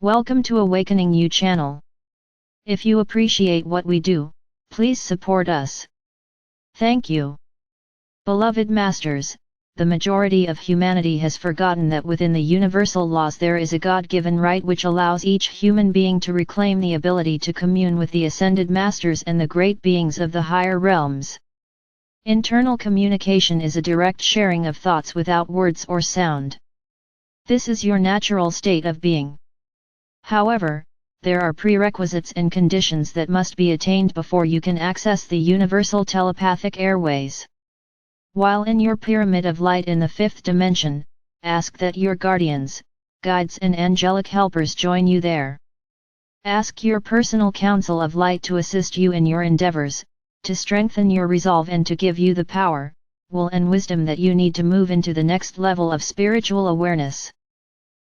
Welcome to Awakening You channel. If you appreciate what we do, please support us. Thank you. Beloved Masters, the majority of humanity has forgotten that within the universal laws there is a God-given right which allows each human being to reclaim the ability to commune with the ascended Masters and the great beings of the higher realms. Internal communication is a direct sharing of thoughts without words or sound. This is your natural state of being. However, there are prerequisites and conditions that must be attained before you can access the universal telepathic airways. While in your pyramid of light in the fifth dimension, ask that your guardians, guides and angelic helpers join you there. Ask your personal council of light to assist you in your endeavors, to strengthen your resolve and to give you the power, will and wisdom that you need to move into the next level of spiritual awareness.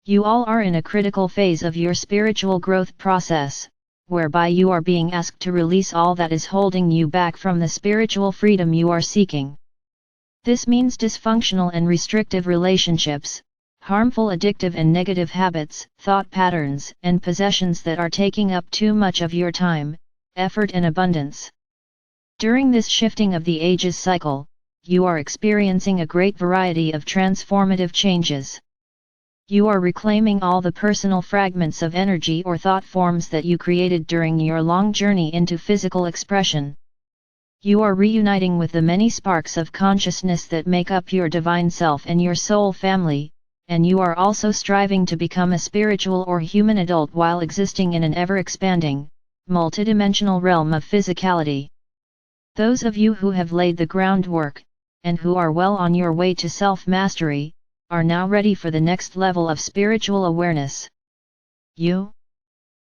You all are in a critical phase of your spiritual growth process, whereby you are being asked to release all that is holding you back from the spiritual freedom you are seeking. This means dysfunctional and restrictive relationships, harmful addictive and negative habits, thought patterns, and possessions that are taking up too much of your time, effort and abundance. During this shifting of the ages cycle, you are experiencing a great variety of transformative changes. You are reclaiming all the personal fragments of energy or thought forms that you created during your long journey into physical expression. You are reuniting with the many sparks of consciousness that make up your divine self and your soul family, and you are also striving to become a spiritual or human adult while existing in an ever-expanding, multidimensional realm of physicality. Those of you who have laid the groundwork, and who are well on your way to self-mastery, are now ready for the next level of spiritual awareness. You,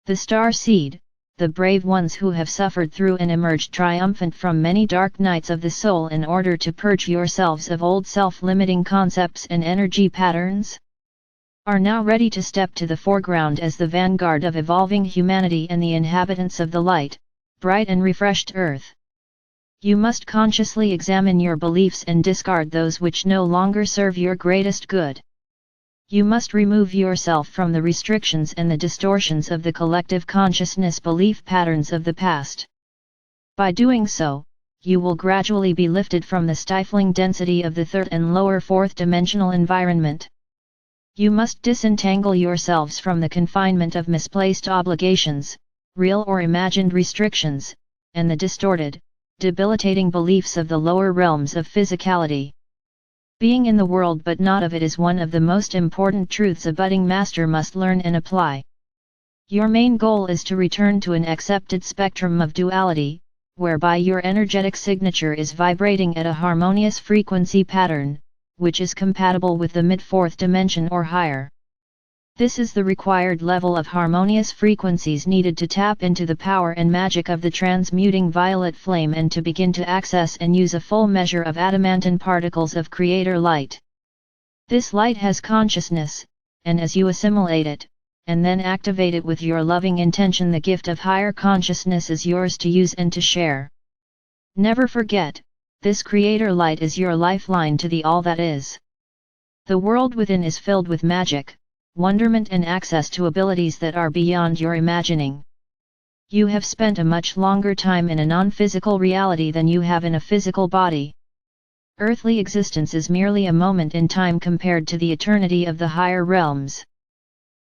the star seed, the brave ones who have suffered through and emerged triumphant from many dark nights of the soul in order to purge yourselves of old self-limiting concepts and energy patterns, are now ready to step to the foreground as the vanguard of evolving humanity and the inhabitants of the light, bright and refreshed earth. You must consciously examine your beliefs and discard those which no longer serve your greatest good. You must remove yourself from the restrictions and the distortions of the collective consciousness belief patterns of the past. By doing so, you will gradually be lifted from the stifling density of the third and lower fourth dimensional environment. You must disentangle yourselves from the confinement of misplaced obligations, real or imagined restrictions, and the distorted, debilitating beliefs of the lower realms of physicality. Being in the world but not of it is one of the most important truths a budding master must learn and apply. Your main goal is to return to an accepted spectrum of duality, whereby your energetic signature is vibrating at a harmonious frequency pattern, which is compatible with the mid-fourth dimension or higher. This is the required level of harmonious frequencies needed to tap into the power and magic of the transmuting violet flame and to begin to access and use a full measure of adamantine particles of creator light. This light has consciousness, and as you assimilate it, and then activate it with your loving intention, the gift of higher consciousness is yours to use and to share. Never forget, this creator light is your lifeline to the all that is. The world within is filled with magic, wonderment and access to abilities that are beyond your imagining. You have spent a much longer time in a non-physical reality than you have in a physical body. Earthly existence is merely a moment in time compared to the eternity of the higher realms.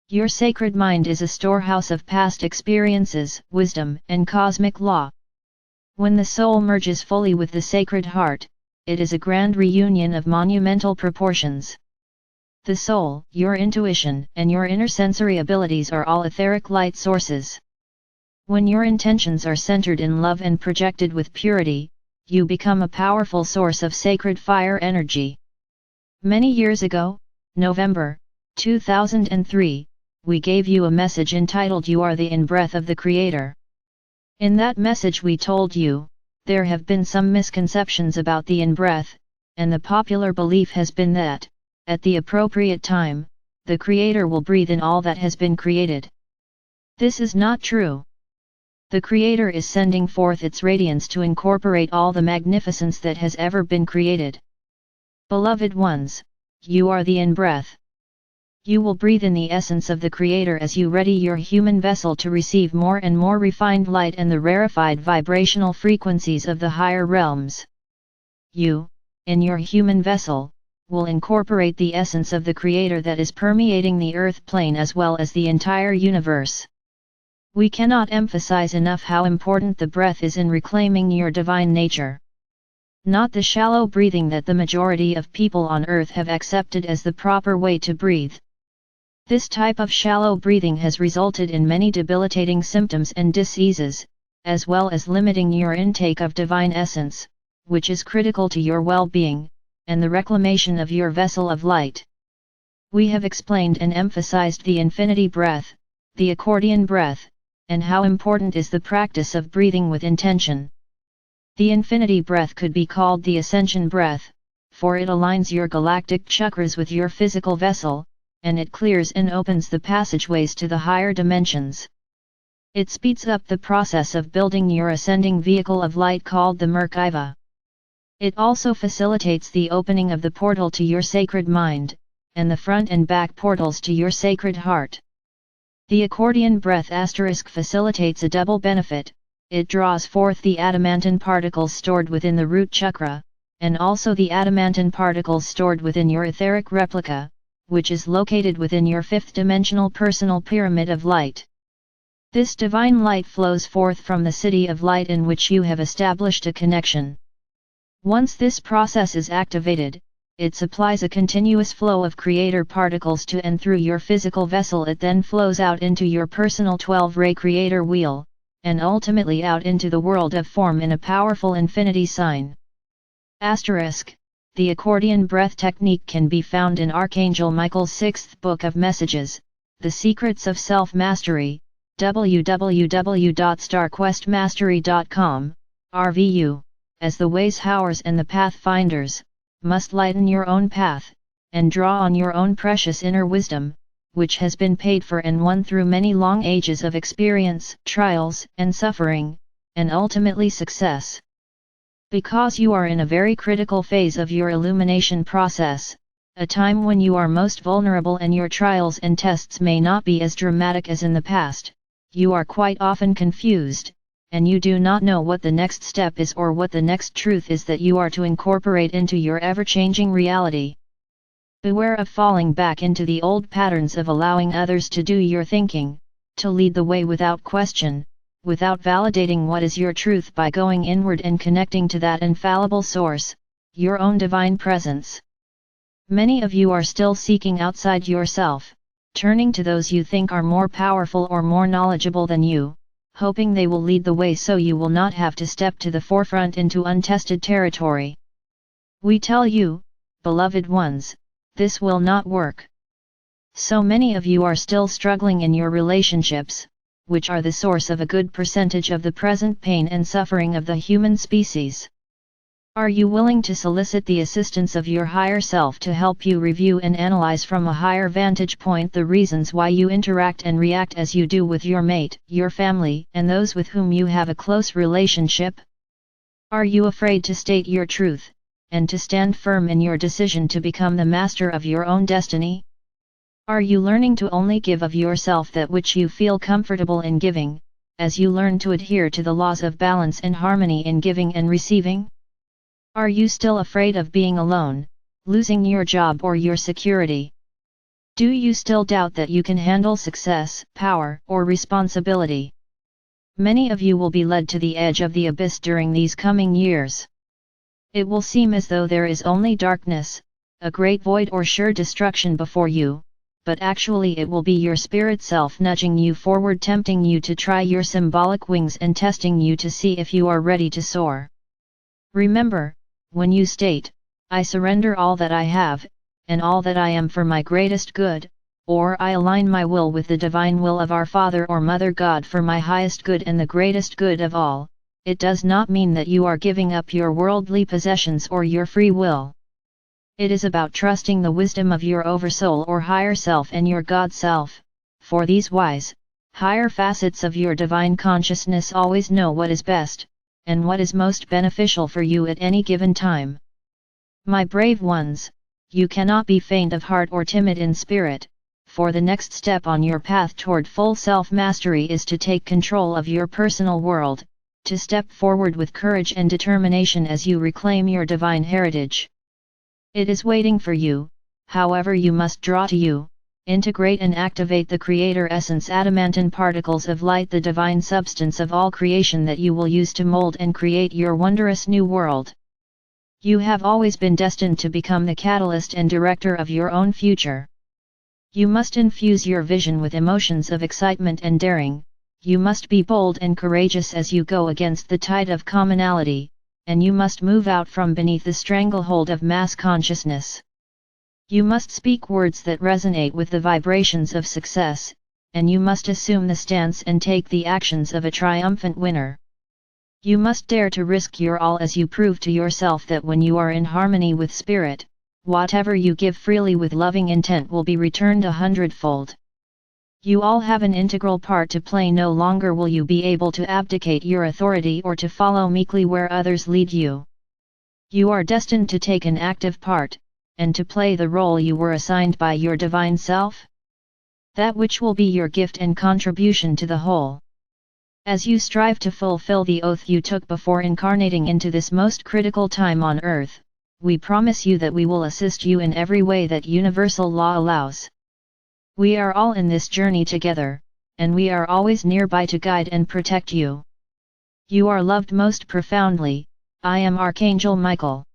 Your sacred mind is a storehouse of past experiences, wisdom, and cosmic law. When the soul merges fully with the sacred heart, it is a grand reunion of monumental proportions. The soul, your intuition, and your inner sensory abilities are all etheric light sources. When your intentions are centered in love and projected with purity, you become a powerful source of sacred fire energy. Many years ago, November 2003, we gave you a message entitled "You are the in-breath of the Creator." In that message we told you, there have been some misconceptions about the in-breath, and the popular belief has been that, at the appropriate time, the Creator will breathe in all that has been created. This is not true. The Creator is sending forth its radiance to incorporate all the magnificence that has ever been created. Beloved ones, you are the in-breath. You will breathe in the essence of the Creator as you ready your human vessel to receive more and more refined light and the rarefied vibrational frequencies of the higher realms. You, in your human vessel, will incorporate the essence of the Creator that is permeating the earth plane as well as the entire universe. We cannot emphasize enough how important the breath is in reclaiming your divine nature. Not the shallow breathing that the majority of people on earth have accepted as the proper way to breathe. This type of shallow breathing has resulted in many debilitating symptoms and diseases, as well as limiting your intake of divine essence, which is critical to your well-being, and the reclamation of your vessel of light. We have explained and emphasized the infinity breath, the accordion breath, and how important is the practice of breathing with intention. The infinity breath could be called the ascension breath, for it aligns your galactic chakras with your physical vessel, and it clears and opens the passageways to the higher dimensions. It speeds up the process of building your ascending vehicle of light called the Merkava. It also facilitates the opening of the portal to your sacred mind, and the front and back portals to your sacred heart. The accordion breath * facilitates a double benefit. It draws forth the adamantine particles stored within the root chakra, and also the adamantine particles stored within your etheric replica, which is located within your fifth-dimensional personal pyramid of light. This divine light flows forth from the city of light in which you have established a connection. Once this process is activated, it supplies a continuous flow of creator particles to and through your physical vessel. It then flows out into your personal 12-ray creator wheel, and ultimately out into the world of form in a powerful infinity sign. The accordion breath technique can be found in Archangel Michael's 6th book of messages, The Secrets of Self-Mastery, www.starquestmastery.com, RVU, as the ways howers and the pathfinders, must lighten your own path, and draw on your own precious inner wisdom, which has been paid for and won through many long ages of experience, trials, and suffering, and ultimately success. Because you are in a very critical phase of your illumination process, a time when you are most vulnerable and your trials and tests may not be as dramatic as in the past, you are quite often confused, and you do not know what the next step is or what the next truth is that you are to incorporate into your ever-changing reality. Beware of falling back into the old patterns of allowing others to do your thinking, to lead the way without question, without validating what is your truth by going inward and connecting to that infallible source, your own divine presence. Many of you are still seeking outside yourself, turning to those you think are more powerful or more knowledgeable than you, hoping they will lead the way so you will not have to step to the forefront into untested territory. We tell you, beloved ones, this will not work. So many of you are still struggling in your relationships, which are the source of a good percentage of the present pain and suffering of the human species. Are you willing to solicit the assistance of your higher self to help you review and analyze from a higher vantage point the reasons why you interact and react as you do with your mate, your family, and those with whom you have a close relationship? Are you afraid to state your truth, and to stand firm in your decision to become the master of your own destiny? Are you learning to only give of yourself that which you feel comfortable in giving, as you learn to adhere to the laws of balance and harmony in giving and receiving? Are you still afraid of being alone, losing your job or your security? Do you still doubt that you can handle success, power, or responsibility? Many of you will be led to the edge of the abyss during these coming years. It will seem as though there is only darkness, a great void or sure destruction before you, but actually it will be your spirit self nudging you forward, tempting you to try your symbolic wings and testing you to see if you are ready to soar. Remember, when you state, "I surrender all that I have, and all that I am for my greatest good," or "I align my will with the divine will of our Father or Mother God for my highest good and the greatest good of all," it does not mean that you are giving up your worldly possessions or your free will. It is about trusting the wisdom of your oversoul or higher self and your God self, for these wise, higher facets of your divine consciousness always know what is best, and what is most beneficial for you at any given time. My brave ones, you cannot be faint of heart or timid in spirit, for the next step on your path toward full self-mastery is to take control of your personal world, to step forward with courage and determination as you reclaim your divine heritage. It is waiting for you, however you must draw to you, integrate and activate the Creator Essence adamantine particles of light, the divine substance of all creation that you will use to mold and create your wondrous new world. You have always been destined to become the catalyst and director of your own future. You must infuse your vision with emotions of excitement and daring, you must be bold and courageous as you go against the tide of commonality, and you must move out from beneath the stranglehold of mass consciousness. You must speak words that resonate with the vibrations of success, and you must assume the stance and take the actions of a triumphant winner. You must dare to risk your all as you prove to yourself that when you are in harmony with spirit, whatever you give freely with loving intent will be returned 100-fold. You all have an integral part to play. No longer will you be able to abdicate your authority or to follow meekly where others lead you. You are destined to take an active part, and to play the role you were assigned by your divine self. That which will be your gift and contribution to the whole. As you strive to fulfill the oath you took before incarnating into this most critical time on earth, we promise you that we will assist you in every way that universal law allows. We are all in this journey together, and we are always nearby to guide and protect you. You are loved most profoundly. I am Archangel Michael.